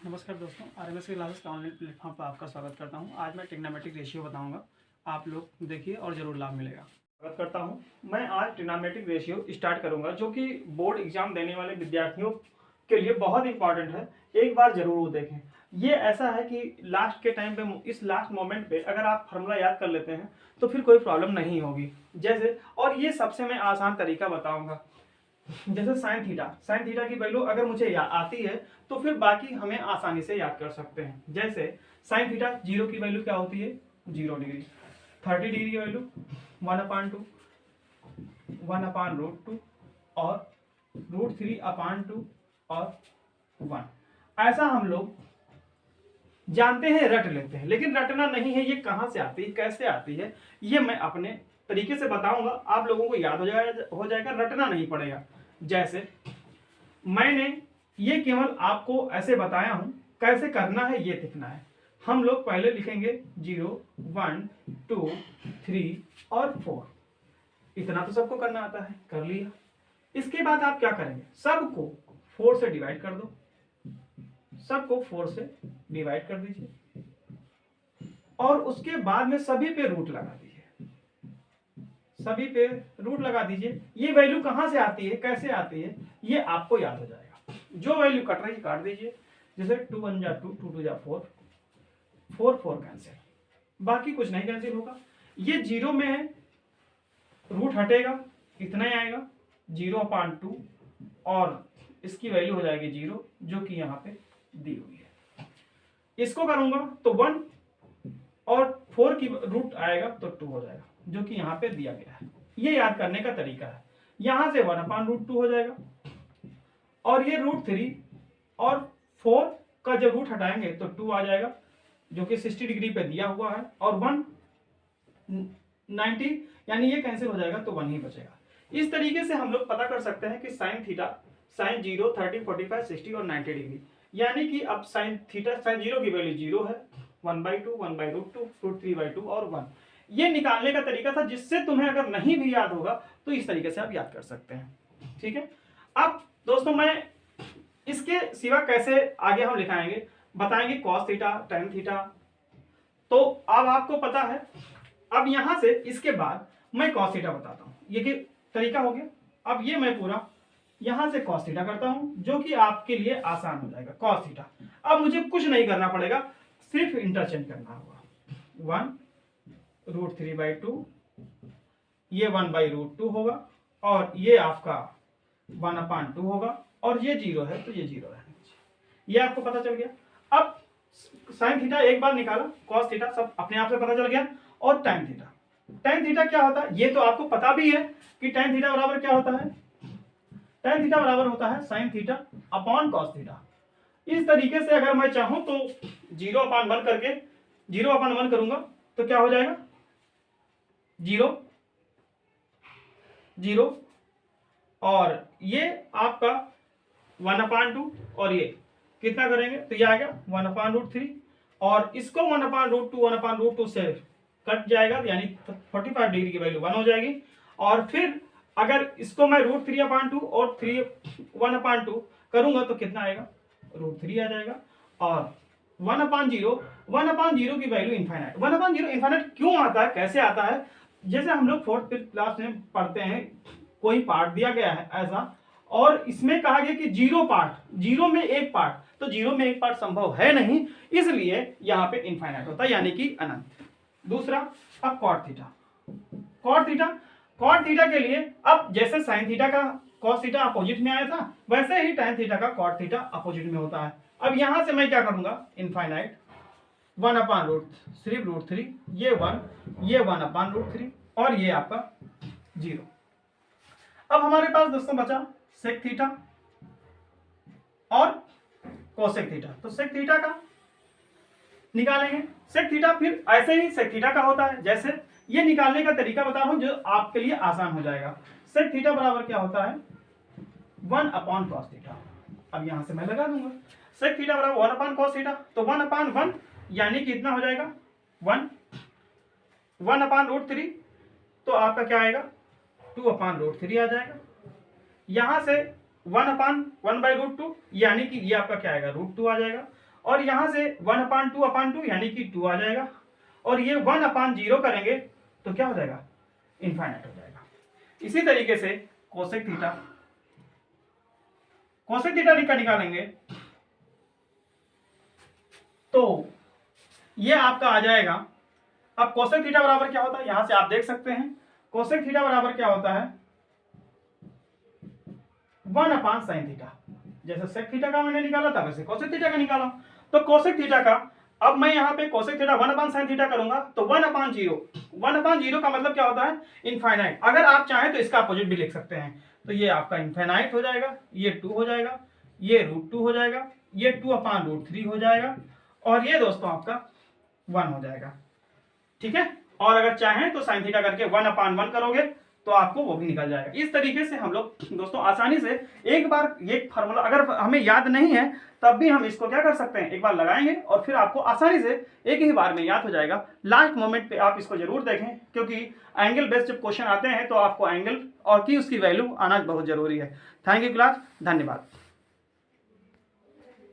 नमस्कार दोस्तों, आरएमएस की क्लासेस का ऑनलाइन प्लेटफॉर्म पर आपका स्वागत करता हूं। आज मैं ट्रिग्नोमेट्रिक रेशियो बताऊंगा, आप लोग देखिए और ज़रूर लाभ मिलेगा। स्वागत करता हूं। मैं आज ट्रिग्नोमेट्रिक रेशियो स्टार्ट करूंगा, जो कि बोर्ड एग्जाम देने वाले विद्यार्थियों के लिए बहुत इंपॉर्टेंट है। एक बार जरूर वो देखें। ये ऐसा है कि लास्ट के टाइम पे, इस लास्ट मोमेंट पे अगर आप फार्मूला याद कर लेते हैं तो फिर कोई प्रॉब्लम नहीं होगी। जैसे, और ये सबसे मैं आसान तरीका बताऊंगा। जैसे साइन थीटा की वैल्यू अगर मुझे आती है तो फिर बाकी हमें आसानी से याद कर सकते हैं। जैसे साइन थीटा 0 की वैल्यू क्या होती है, 0 डिग्री। 30 डिग्री की वैल्यू 1/2, 1/√2 और √3/2 और 1। ऐसा हम लोग जानते हैं, रट लेते हैं, लेकिन रटना नहीं है। ये कहां से आती है, कैसे आती है, ये मैं अपने तरीके से बताऊंगा। आप लोगों को याद हो जाएगा, रटना नहीं पड़ेगा। जैसे मैंने ये केवल आपको ऐसे बताया हूं, कैसे करना है ये दिखना है। हम लोग पहले लिखेंगे 0, 1, 2, 3 और 4। इतना तो सबको करना आता है, कर लिया। इसके बाद आप क्या करेंगे, सबको 4 से डिवाइड कर दो। सबको 4 से डिवाइड कर दीजिए और उसके बाद में सभी पे रूट लगा दीजिए। सभी पे रूट लगा दीजिए। ये वैल्यू कहां से आती है, कैसे आती है, ये आपको याद हो जाएगा। जो वैल्यू कट रही है काट दीजिए। जैसे 2 1 जा 2, 2 2 जा 4, 4 4 कैंसिल, बाकी कुछ नहीं कैंसिल होगा। ये 0 में है, रूट हटेगा, इतना ही आएगा 0/2 और इसकी वैल्यू हो जाएगी 0, जो कि यहाँ पे दी हुई है। इसको करूंगा तो 1 और 4 की रूट आएगा तो 2 हो जाएगा, जो कि यहाँ पे दिया गया है। ये याद करने का तरीका है। यहां से 1/√2 हो जाएगा और ये √3 और 4 का जब रूट हटाएंगे तो 2 आ जाएगा, जो कि 60 डिग्री पे दिया हुआ है। और 1 90, यानी ये कैंसिल हो जाएगा तो 1 ही बचेगा। इस तरीके से हम लोग पता कर सकते हैं कि साइन थीटा, साइन 0, 30, 45, 60 और 90 डिग्री, यानी कि अब साइन थीटा, साइन 0 की वैल्यू 0 है, 1/2, 1/√2, √3/2 और 1। ये निकालने का तरीका था, जिससे तुम्हें अगर नहीं भी याद होगा तो इस तरीके से आप याद कर सकते हैं। ठीक है। अब दोस्तों, मैं इसके सिवा कैसे आगे हम लिखाएंगे, बताएंगे कॉस थीटा, टेन थीटा। तो अब आपको पता है। अब यहां से इसके बाद मैं कॉस थीटा बताता हूं। ये कि तरीका हो गया। अब ये मैं पूरा यहां से कॉस थीटा करता हूं, जो कि आपके लिए आसान हो जाएगा। कॉस थीटा, अब मुझे कुछ नहीं करना पड़ेगा, सिर्फ इंटरचेंज करना होगा। 1 √3/2, ये 1/√2 होगा और ये आपका 1/2 होगा और ये 0 है तो ये 0 रहना चाहिए। ये आपको पता चल गया। अब साइन थीटा एक बार निकाला, कॉस थीटा सब अपने आप से पता चल गया। और टैन थीटा, टैन थीटा क्या होता है ये तो आपको पता भी है कि टैन थीटा बराबर क्या होता है। टैन थीटा बराबर होता है sine theta upon cos theta. इस तरीके से अगर मैं चाहूं तो 0/1 करके 0/1 करूंगा तो क्या हो जाएगा, 0 0 और ये आपका 1/2 और ये कितना करेंगे तो ये आएगा 1/√3 और इसको 1/√2 से कट जाएगा, यानी 45 डिग्री की वैल्यू 1 हो जाएगी। और फिर अगर इसको मैं √3/2 और 1/2 करूंगा तो कितना आएगा, √3 आ जाएगा। और 1/0 की वैल्यू इनफाइनाइट। 1/0 इनफाइनाइट क्यों आता है, कैसे आता है, जैसे हम लोग 4th क्लास में पढ़ते हैं, कोई पार्ट दिया गया है ऐसा, और इसमें कहा गया कि 0 पार्ट, 0 में एक पार्ट, तो 0 में एक पार्ट संभव है नहीं, इसलिए यहां पे इनफाइनाइट होता है, यानी कि अनंत। दूसरा, अब कॉट थीटा। कॉट थीटा के लिए अब जैसे साइन थीटा का कॉस थीटा अपोजिट में आया था, वैसे ही टैन थीटा का कॉट थीटा अपोजिट में होता है। अब यहां से मैं क्या करूंगा, इनफाइनाइट 1/√3, ये 1, ये 1/√3 और ये आपका 0। अब हमारे पास दोस्तों बचा सेक थीटा और कोसेक थीटा। तो सेक थीटा का निकालेंगे। सेक थीटा फिर ऐसे ही सेक थीटा का होता है। जैसे ये निकालने का तरीका बता रहा हूं जो आपके लिए आसान हो जाएगा। सेक थीटा बराबर क्या होता है, 1/cos थीटा। अब यहां से मैं लगा दूंगा, सेक थीटा बराबर 1/cos थीटा, तो 1/1 यानी कि इतना हो जाएगा 1, 1/√3 तो आपका क्या आएगा, 2/√3 आ जाएगा। यहां से 1/1/√2 यानी कि ये आपका क्या आएगा, √2 आ जाएगा। और यहां से 1/2 यानी कि 2 आ जाएगा, और ये 1/0 करेंगे तो क्या हो जाएगा, इनफाइनाइट हो जाएगा। इसी तरीके से कोसेक थीटा का निकालेंगे तो ये आपका आ जाएगा। अब कोसेक थीटा बराबर क्या होता है, यहां से आप देख सकते हैं कोसेक थीटा बराबर क्या होता है, 1/sin थीटा। जैसे सेक थीटा का मैंने निकाला था वैसे कोसेक थीटा का निकाला। तो कोसेक थीटा का अब मैं यहाँ पे कोसेक थीटा 1/sin थीटा करूंगा तो 1/0 का मतलब क्या होता है, इनफाइनाइट। अगर आप चाहें तो इसका अपोजिट भी लिख सकते हैं, तो ये आपका इनफाइनाइट हो जाएगा, ये 2 हो जाएगा, ये √2 हो जाएगा, ये 2/√3 हो जाएगा, और ये दोस्तों आपका 1 हो जाएगा। ठीक है, और अगर चाहें तो साइन थीटा करके 1/1 करोगे तो आपको वो भी निकल जाएगा। इस तरीके से हम लोग दोस्तों आसानी से एक बार ये फार्मूला अगर हमें याद नहीं है तब भी हम इसको क्या कर सकते हैं, एक बार लगाएंगे और फिर आपको आसानी से एक ही बार में याद हो जाएगा। लास्ट मोमेंट पे आप इसको जरूर देखें, क्योंकि एंगल बेस्ड जब क्वेश्चन आते हैं तो आपको एंगल और की उसकी वैल्यू आना बहुत जरूरी है। थैंक यू क्लास, धन्यवाद।